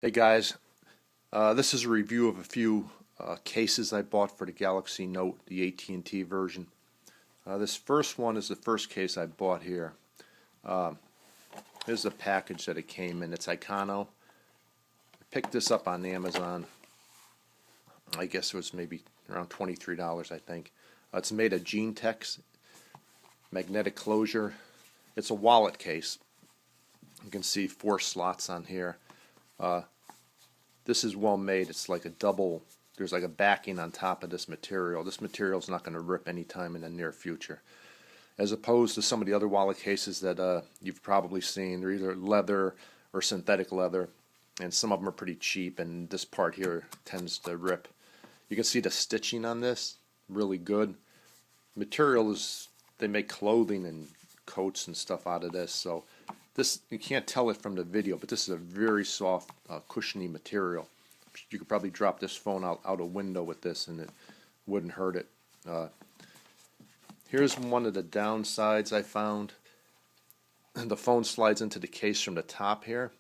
Hey guys, this is a review of a few cases I bought for the Galaxy Note, the AT&T version. This first one is the first case I bought here. Here's the package that it came in. It's Icono. I picked this up on Amazon. I guess it was maybe around $23, I think. It's made of Gentex, magnetic closure. It's a wallet case. You can see 4 slots on here. This is well made. It's like a double, there's like a backing on top of this material. This material is not going to rip anytime in the near future. As opposed to some of the other wallet cases that you've probably seen. They're either leather or synthetic leather, and some of them are pretty cheap, and this part here tends to rip. You can see the stitching on this, really good. Material is, they make clothing and coats and stuff out of this, so this, you can't tell it from the video, but this is a very soft, cushiony material. You could probably drop this phone out a window with this and it wouldn't hurt it. Here's one of the downsides I found. The phone slides into the case from the top here,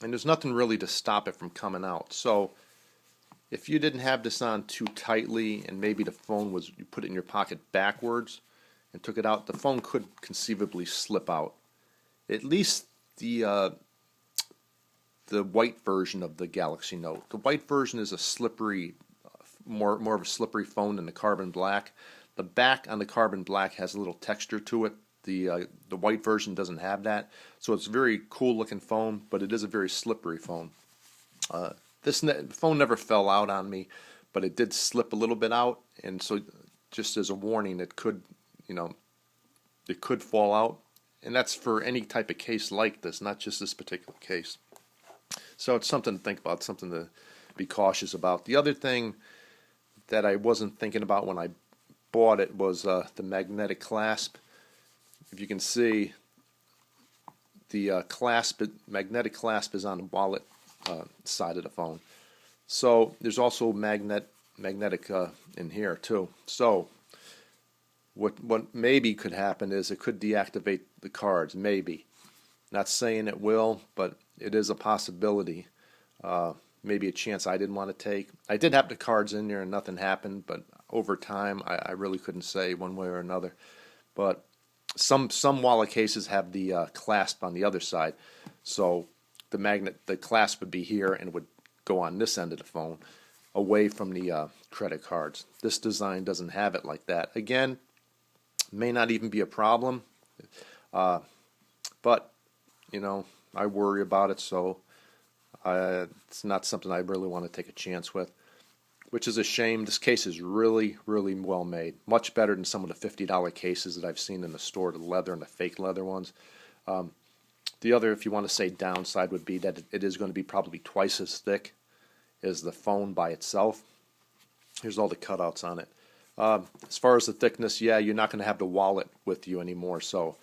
and there's nothing really to stop it from coming out. So if you didn't have this on too tightly and maybe the phone was, you put it in your pocket backwards and took it out, the phone could conceivably slip out. At least the white version of the Galaxy Note. The white version is a slippery, more of a slippery phone than the carbon black. The back on the carbon black has a little texture to it. The white version doesn't have that, so it's a very cool looking phone, but it is a very slippery phone. This phone never fell out on me, but it did slip a little bit out, and so just as a warning, it could, it could fall out. And that's for any type of case like this, not just this particular case. So it's something to think about, something to be cautious about. The other thing that I wasn't thinking about when I bought it was the magnetic clasp. If you can see, the magnetic clasp is on the wallet side of the phone. So there's also magnetic in here too. So what maybe could happen is it could deactivate the cards, maybe. Not saying it will, but it is a possibility. Maybe a chance I didn't want to take. I did have the cards in there and nothing happened, but over time I really couldn't say one way or another. But some wallet cases have the clasp on the other side, so the clasp would be here and would go on this end of the phone, away from the credit cards. This design doesn't have it like that. Again, may not even be a problem, but I worry about it, so it's not something I really want to take a chance with, which is a shame. This case is really, really well made, much better than some of the $50 cases that I've seen in the store, the leather and the fake leather ones. The other, if you want to say downside, would be that it is going to be probably twice as thick as the phone by itself. Here's all the cutouts on it. As far as the thickness, yeah, you're not going to have the wallet with you anymore, so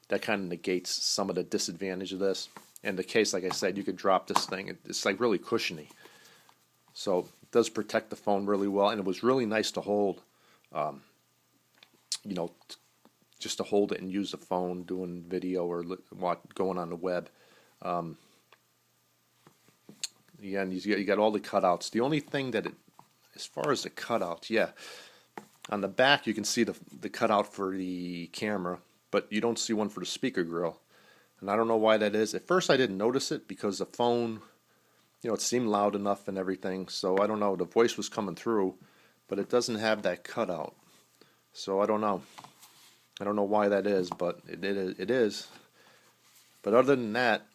that kind of negates some of the disadvantage of this. And the case, like I said, you could drop this thing. It's like really cushiony. So it does protect the phone really well, and it was really nice to hold, just to hold it and use the phone doing video or going on the web. Again, you got all the cutouts. The only thing that as far as the cutouts, yeah, on the back you can see the cutout for the camera, but you don't see one for the speaker grill. And I don't know why that is. At first I didn't notice it because the phone, it seemed loud enough and everything, so I don't know, the voice was coming through, but it doesn't have that cutout. So I don't know. I don't know why that is, but it is. But other than that,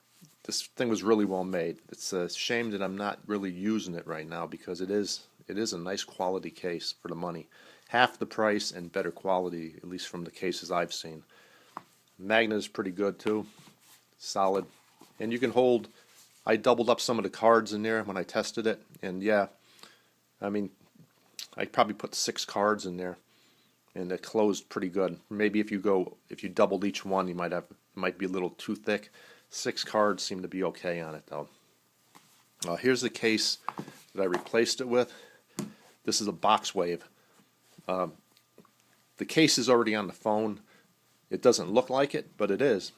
this thing was really well made. It's a shame that I'm not really using it right now because it is a nice quality case for the money. Half the price and better quality, at least from the cases I've seen. Magnet is pretty good too, solid, and you can hold. I doubled up some of the cards in there when I tested it, and yeah, I mean, I probably put 6 cards in there, and it closed pretty good. Maybe if you doubled each one, you might be a little too thick. 6 cards seem to be okay on it though. Here's the case that I replaced it with. This is a box wave. The case is already on the phone. It doesn't look like it, but it is.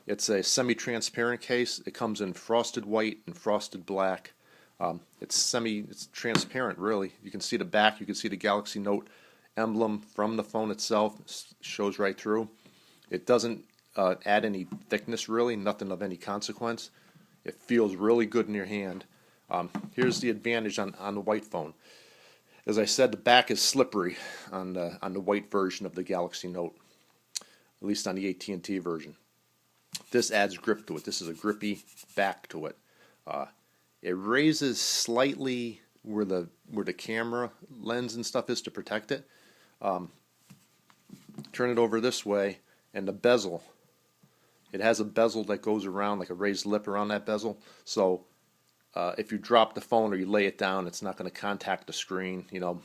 It's a semi-transparent case. It comes in frosted white and frosted black. It's transparent, really. You can see the back. You can see the Galaxy Note emblem from the phone itself. It shows right through. It doesn't add any thickness, really. Nothing of any consequence. It feels really good in your hand. Here's the advantage on the white phone. As I said, the back is slippery on the white version of the Galaxy Note, at least on the AT&T version. This adds grip to it. This is a grippy back to it. It raises slightly where the camera lens and stuff is to protect it. Turn it over this way, and the bezel. It has a bezel that goes around, like a raised lip around that bezel. So if you drop the phone or you lay it down, it's not going to contact the screen. You know,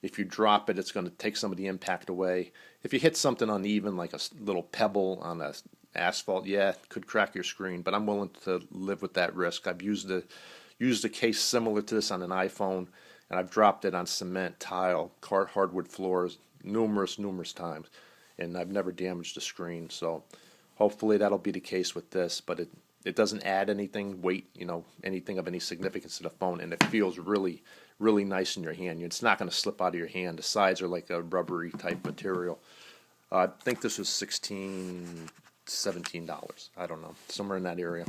if you drop it, it's going to take some of the impact away. If you hit something uneven, like a little pebble on a asphalt, yeah, it could crack your screen, but I'm willing to live with that risk. I've used a case similar to this on an iPhone, and I've dropped it on cement, tile, hardwood floors numerous times, and I've never damaged the screen. So hopefully that'll be the case with this, but it doesn't add anything, weight, you know, anything of any significance to the phone, and it feels really, really nice in your hand. It's not going to slip out of your hand. The sides are like a rubbery type material. I think this was $17. I don't know, somewhere in that area.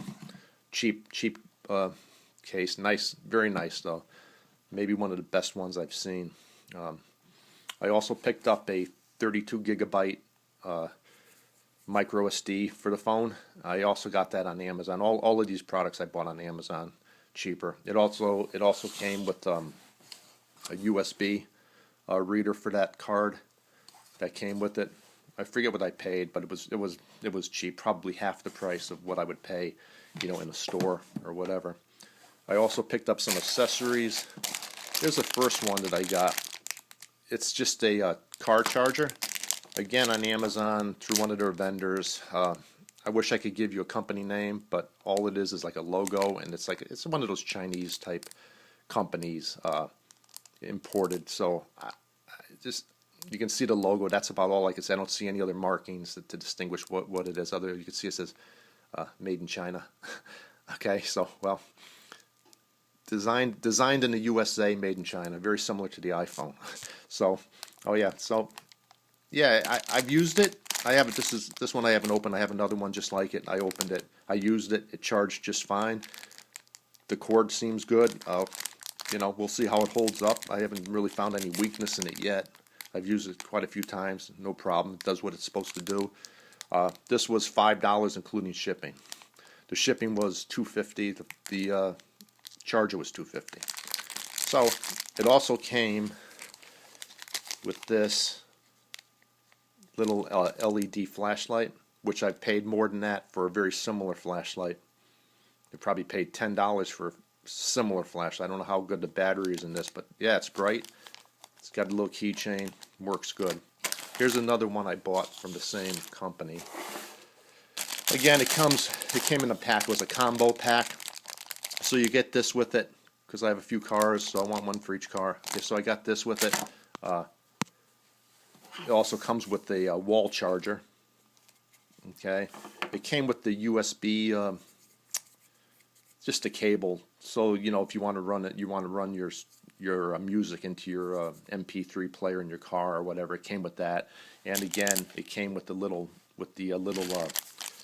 Cheap case. Nice, very nice though. Maybe one of the best ones I've seen. I also picked up a 32 gigabyte micro SD for the phone. I also got that on Amazon. All of these products I bought on Amazon, cheaper. It also came with a USB reader for that card that came with it. I forget what I paid, but it was cheap, probably half the price of what I would pay, you know, in a store or whatever. I also picked up some accessories. Here's the first one that I got. It's just a car charger. Again, on Amazon through one of their vendors. I wish I could give you a company name, but all it is like a logo, and it's one of those Chinese type companies imported. So you can see the logo. That's about all I can say. I don't see any other markings to distinguish what it is. You can see it says "Made in China." Okay, so well, designed in the USA, made in China. Very similar to the iPhone. So, oh yeah, so yeah, I've used it. I haven't. This one I haven't opened. I have another one just like it. I opened it. I used it. It charged just fine. The cord seems good. You know, we'll see how it holds up. I haven't really found any weakness in it yet. I've used it quite a few times. No problem. It does what it's supposed to do. This was $5 including shipping. The shipping was $2.50. The charger was $2.50. So it also came with this little LED flashlight, which I've paid more than that for a very similar flashlight. I probably paid $10 for a similar flashlight. I don't know how good the battery is in this, but yeah, it's bright. It's got a little keychain. Works good. Here's another one I bought from the same company. Again, it came in a pack. It was a combo pack. So you get this with it, because I have a few cars, so I want one for each car. Okay, so I got this with it. It also comes with a wall charger. Okay, it came with the USB, just a cable. So you know, if you want to run it, you want to run your music into your MP3 player in your car or whatever. It came with that, and again, it came with the little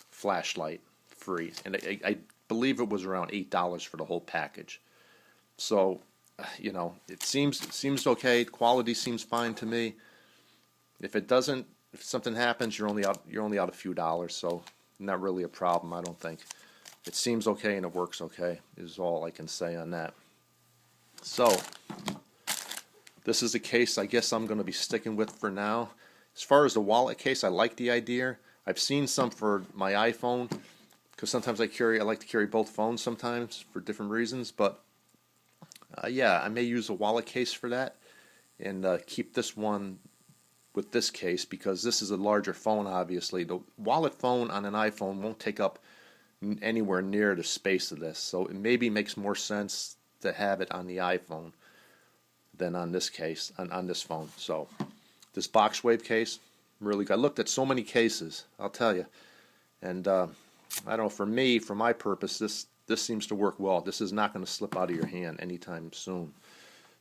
flashlight free, and I believe it was around $8 for the whole package. So, you know, it seems okay. Quality seems fine to me. If something happens, you're only out a few dollars, so not really a problem, I don't think. It seems okay and it works okay, is all I can say on that. So, this is a case I guess I'm going to be sticking with for now. As far as the wallet case, I like the idea. I've seen some for my iPhone, because sometimes I like to carry both phones sometimes for different reasons, but yeah, I may use a wallet case for that, and keep this one with this case, because this is a larger phone, obviously. The wallet phone on an iPhone won't take up anywhere near the space of this, so it maybe makes more sense to have it on the iPhone than on this case, on this phone. So this box wave case, really good. I looked at so many cases, I'll tell you, and I don't know, for me, for my purpose, this seems to work well. This is not going to slip out of your hand anytime soon.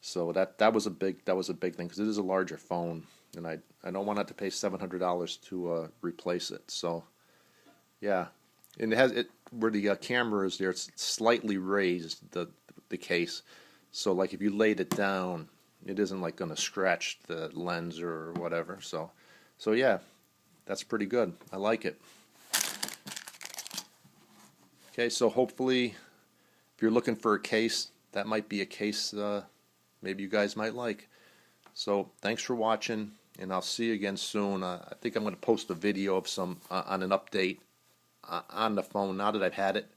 So that was a big thing because it is a larger phone, and I don't want to have to pay $700 to replace it. So yeah, and it has it where the camera is there. It's slightly raised the case, so like if you laid it down, it isn't like going to scratch the lens or whatever. So yeah, that's pretty good. I like it. Okay, so hopefully, if you're looking for a case, that might be a case maybe you guys might like. So thanks for watching, and I'll see you again soon. I think I'm going to post a video of some on an update on the phone now that I've had it.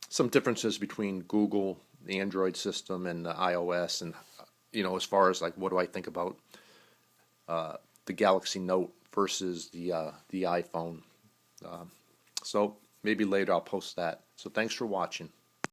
Some differences between Google, the Android system, and the iOS, and as far as like what do I think about the Galaxy Note versus the iPhone. So maybe later I'll post that. So thanks for watching.